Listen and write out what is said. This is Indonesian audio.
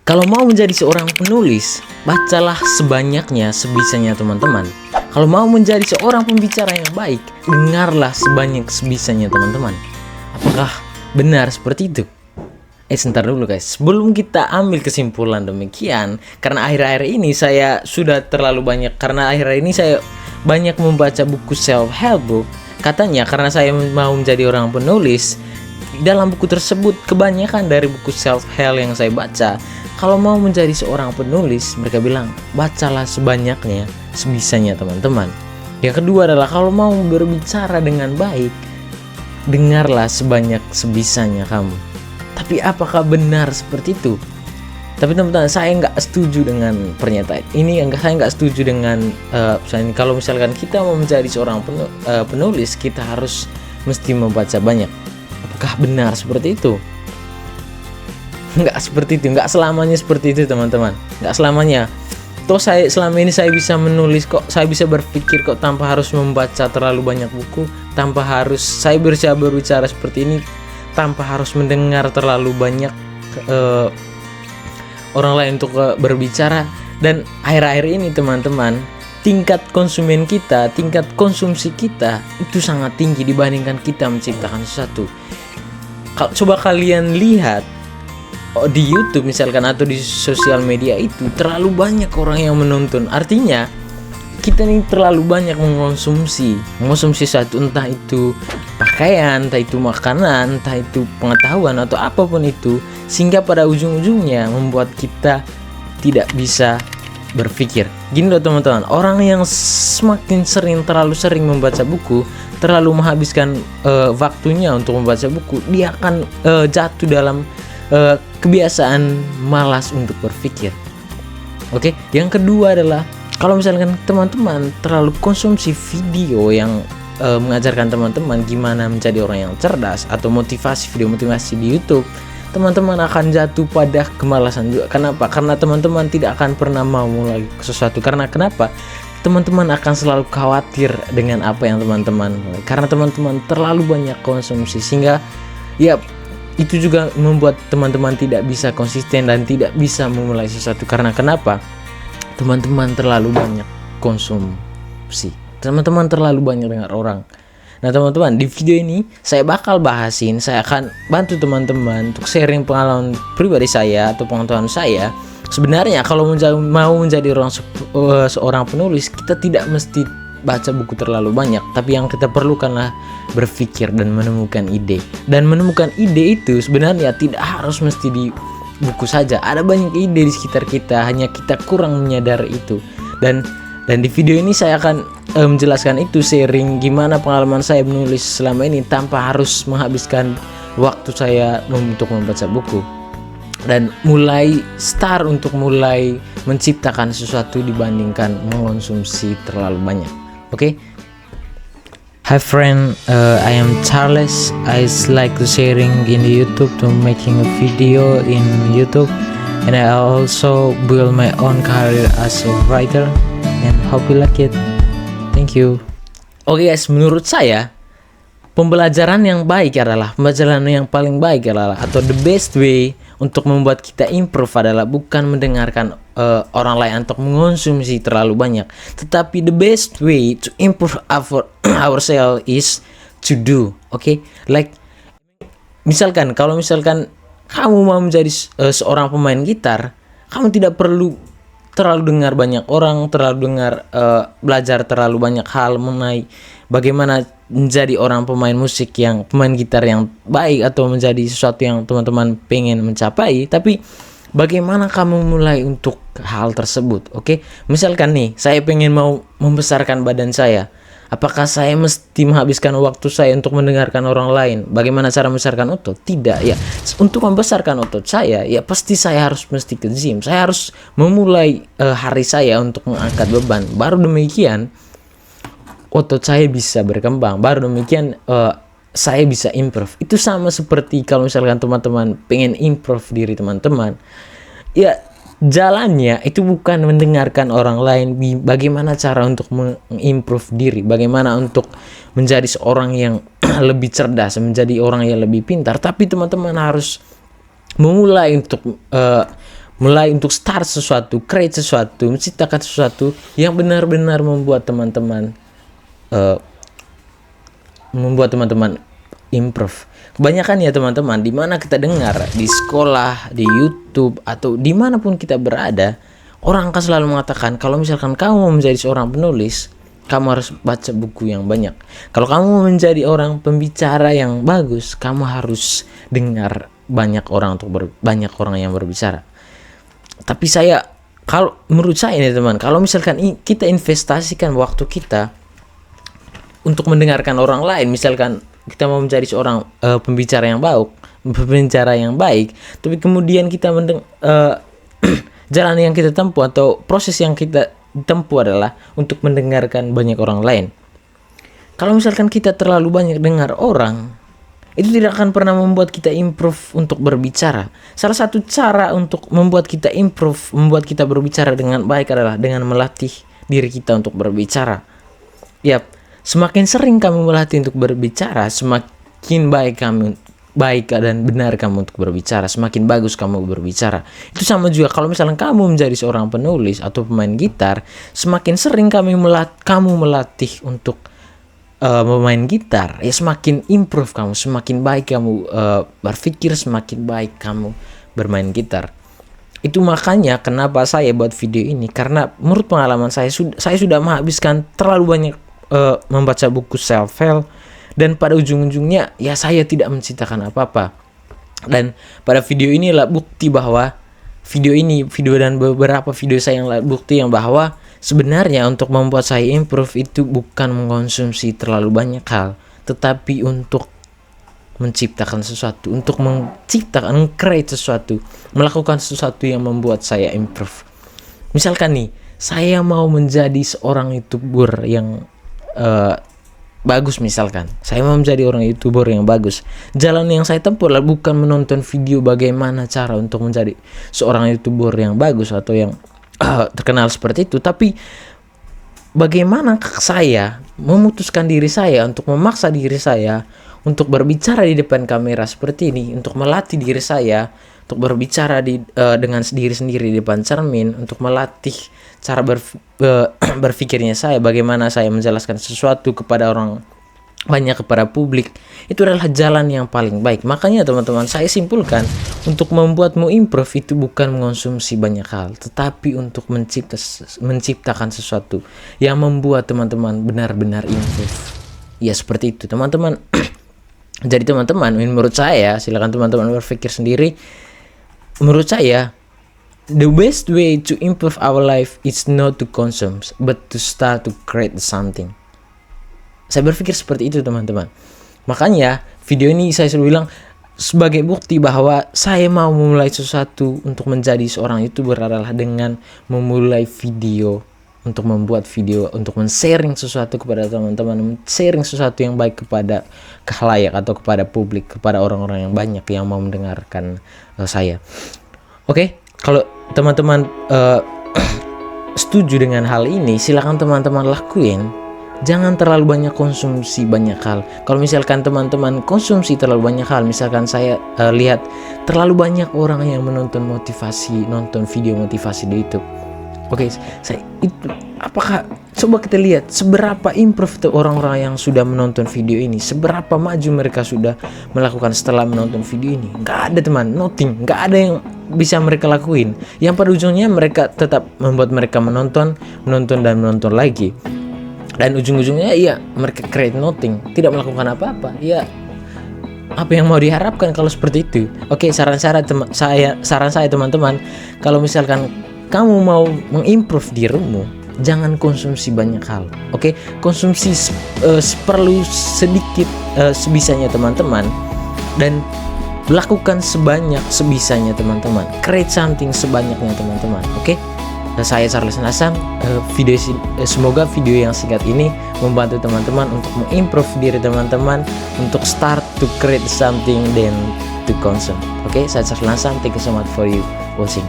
Kalau mau menjadi seorang penulis, bacalah sebanyaknya sebisanya teman-teman. Kalau mau menjadi seorang pembicara yang baik, dengarlah sebanyak sebisanya teman-teman. Apakah benar seperti itu? Sebentar dulu guys, sebelum kita ambil kesimpulan demikian, karena akhir-akhir ini saya sudah terlalu banyak, karena akhir-akhir ini saya banyak membaca buku self-help book. Katanya karena saya mau menjadi orang penulis, dalam buku tersebut kebanyakan dari buku self-help yang saya baca, kalau mau menjadi seorang penulis, mereka bilang bacalah sebanyaknya sebisanya teman-teman. Yang kedua adalah kalau mau berbicara dengan baik, dengarlah sebanyak sebisanya kamu. Tapi apakah benar seperti itu? Tapi teman-teman, saya nggak setuju dengan pernyataan ini. Saya nggak setuju dengan kalau misalkan kita mau menjadi seorang penulis, kita harus mesti membaca banyak. Apakah benar seperti itu? Nggak seperti itu, nggak selamanya seperti itu teman-teman. Nggak selamanya. Toh selama ini saya bisa menulis kok, saya bisa berpikir kok tanpa harus membaca terlalu banyak buku, tanpa harus saya bisa berbicara seperti ini, tanpa harus mendengar terlalu banyak orang lain untuk berbicara. Dan akhir-akhir ini teman-teman, tingkat konsumen kita, tingkat konsumsi kita itu sangat tinggi dibandingkan kita menciptakan sesuatu. Coba kalian lihat di YouTube misalkan atau di sosial media, itu terlalu banyak orang yang menonton. Artinya kita ini terlalu banyak mengonsumsi sesuatu, entah itu pakaian, entah itu makanan, entah itu pengetahuan atau apapun itu, sehingga pada ujung-ujungnya membuat kita tidak bisa berpikir. Gini loh teman-teman, orang yang semakin terlalu sering membaca buku, terlalu menghabiskan waktunya untuk membaca buku, dia akan jatuh dalam kebiasaan malas untuk berpikir. Oke, yang kedua adalah kalau misalkan teman-teman terlalu konsumsi video yang mengajarkan teman-teman gimana menjadi orang yang cerdas atau video motivasi di YouTube, teman-teman akan jatuh pada kemalasan juga. Kenapa? Karena teman-teman tidak akan pernah mau mulai sesuatu. Karena kenapa? Teman-teman akan selalu khawatir dengan apa yang teman-teman mulai. Karena teman-teman terlalu banyak konsumsi, sehingga ya itu juga membuat teman-teman tidak bisa konsisten dan tidak bisa memulai sesuatu. Karena kenapa? Teman-teman terlalu banyak konsumsi, teman-teman terlalu banyak dengar orang. Nah teman-teman, di video ini saya bakal bahasin, saya akan bantu teman-teman untuk sharing pengalaman pribadi saya atau pengetahuan saya. Sebenarnya kalau mau menjadi seorang penulis, kita tidak mesti baca buku terlalu banyak, tapi yang kita perlukanlah berpikir dan menemukan ide. Dan menemukan ide itu sebenarnya tidak harus mesti di buku saja. Ada banyak ide di sekitar kita, hanya kita kurang menyadari itu. Dan di video ini saya akan menjelaskan itu, sharing gimana pengalaman saya menulis selama ini tanpa harus menghabiskan waktu saya untuk membaca buku, dan mulai menciptakan sesuatu dibandingkan mengonsumsi terlalu banyak. Okay? Hi friend, I am Charles. I like to sharing in the YouTube, to making a video in YouTube, and I also build my own career as a writer, and hope you like it. Thank you. Oke guys, menurut saya pembelajaran yang paling baik adalah atau the best way untuk membuat kita improve adalah bukan mendengarkan orang lain atau mengonsumsi terlalu banyak, tetapi the best way to improve ourselves is to do. Okay? Like kalau misalkan kamu mau menjadi seorang pemain gitar, kamu tidak perlu terlalu dengar banyak orang, belajar terlalu banyak hal mengenai bagaimana menjadi orang pemain gitar yang baik atau menjadi sesuatu yang teman-teman pengen mencapai. Tapi bagaimana kamu mulai untuk hal tersebut? Oke? Misalkan nih, saya pengen mau membesarkan badan saya. Apakah saya mesti menghabiskan waktu saya untuk mendengarkan orang lain bagaimana cara membesarkan otot? Tidak ya. Untuk membesarkan otot saya, ya pasti saya harus ke gym. Saya harus memulai hari saya untuk mengangkat beban. Baru demikian otot saya bisa berkembang. Baru demikian saya bisa improve. Itu sama seperti kalau misalkan teman-teman pengen improve diri teman-teman, ya jalannya itu bukan mendengarkan orang lain bagaimana cara untuk mengimprove diri, bagaimana untuk menjadi seorang yang lebih cerdas, menjadi orang yang lebih pintar, tapi teman-teman harus memulai untuk mulai untuk start sesuatu, create sesuatu, menciptakan sesuatu yang benar-benar membuat teman-teman improve. Kebanyakan ya teman-teman, di mana kita dengar, di sekolah, di YouTube, atau dimanapun kita berada, orang akan selalu mengatakan kalau misalkan kamu mau menjadi seorang penulis, kamu harus baca buku yang banyak. Kalau kamu mau menjadi orang pembicara yang bagus, kamu harus dengar banyak orang yang berbicara. Tapi kalau menurut saya nih teman, kalau misalkan kita investasikan waktu kita untuk mendengarkan orang lain, misalkan kita mau menjadi seorang pembicara yang baik, tapi kemudian kita jalan yang kita tempuh atau proses yang kita tempuh adalah untuk mendengarkan banyak orang lain. Kalau misalkan kita terlalu banyak dengar orang, itu tidak akan pernah membuat kita improve untuk berbicara. Salah satu cara untuk membuat kita improve, membuat kita berbicara dengan baik adalah dengan melatih diri kita untuk berbicara. Yap. Semakin sering kamu melatih untuk berbicara, semakin baik dan benar kamu untuk berbicara, semakin bagus kamu berbicara. Itu sama juga kalau misalnya kamu menjadi seorang penulis atau pemain gitar, semakin sering kamu melatih untuk memain gitar, ya semakin improve kamu, semakin baik kamu berpikir, semakin baik kamu bermain gitar. Itu makanya kenapa saya buat video ini, karena menurut pengalaman saya sudah menghabiskan terlalu banyak membaca buku self-help, dan pada ujung-ujungnya ya saya tidak menciptakan apa-apa. Dan pada video inilah bukti bahwa video dan beberapa video saya yang bukti yang bahwa sebenarnya untuk membuat saya improve itu bukan mengkonsumsi terlalu banyak hal, tetapi untuk menciptakan sesuatu, untuk create sesuatu, melakukan sesuatu yang membuat saya improve. Misalkan nih, saya mau menjadi seorang YouTuber yang bagus, misalkan saya mau menjadi orang YouTuber yang bagus. Jalan yang saya tempuh adalah bukan menonton video bagaimana cara untuk menjadi seorang YouTuber yang bagus atau yang terkenal seperti itu, tapi bagaimana saya memutuskan diri saya untuk memaksa diri saya untuk berbicara di depan kamera seperti ini, untuk melatih diri saya untuk berbicara dengan diri sendiri di depan cermin, untuk melatih cara berpikirnya saya, bagaimana saya menjelaskan sesuatu kepada orang banyak, kepada publik. Itu adalah jalan yang paling baik. Makanya teman-teman, saya simpulkan, untuk membuatmu improve itu bukan mengonsumsi banyak hal, tetapi untuk menciptakan sesuatu yang membuat teman-teman benar-benar improve. Ya seperti itu teman-teman. Jadi teman-teman, menurut saya, silakan teman-teman berpikir sendiri. Menurut saya, the best way to improve our life is not to consume, but to start to create something. Saya berpikir seperti itu teman-teman. Makanya video ini saya selalu bilang sebagai bukti bahwa saya mau memulai sesuatu untuk menjadi seorang YouTuber adalah dengan memulai video, untuk membuat video, untuk men-sharing sesuatu kepada teman-teman, men-sharing sesuatu yang baik kepada khalayak atau kepada publik, kepada orang-orang yang banyak yang mau mendengarkan saya. Oke, kalau teman-teman setuju dengan hal ini, silakan teman-teman lakuin. Jangan terlalu banyak konsumsi banyak hal. Kalau misalkan teman-teman konsumsi terlalu banyak hal, misalkan saya lihat terlalu banyak orang yang nonton video motivasi di YouTube. Oke, apakah coba kita lihat seberapa improve orang-orang yang sudah menonton video ini, seberapa maju mereka sudah melakukan setelah menonton video ini? Nggak ada teman, nothing, nggak ada yang bisa mereka lakuin. Yang pada ujungnya mereka tetap membuat mereka menonton lagi. Dan ujung-ujungnya ya mereka create nothing, tidak melakukan apa-apa. Ya apa yang mau diharapkan kalau seperti itu? Oke, saran saya teman-teman, kalau misalkan kamu mau mengimprove dirimu, jangan konsumsi banyak hal. Oke, konsumsi perlu sedikit sebisanya teman-teman, dan lakukan sebisanya teman-teman. Create something sebanyaknya teman-teman. Oke. Saya Charles Nasam. Semoga video yang singkat ini membantu teman-teman untuk mengimprove diri teman-teman, untuk start to create something then to consume. Oke, saya Charles Nasam. Thank you so much for you watching.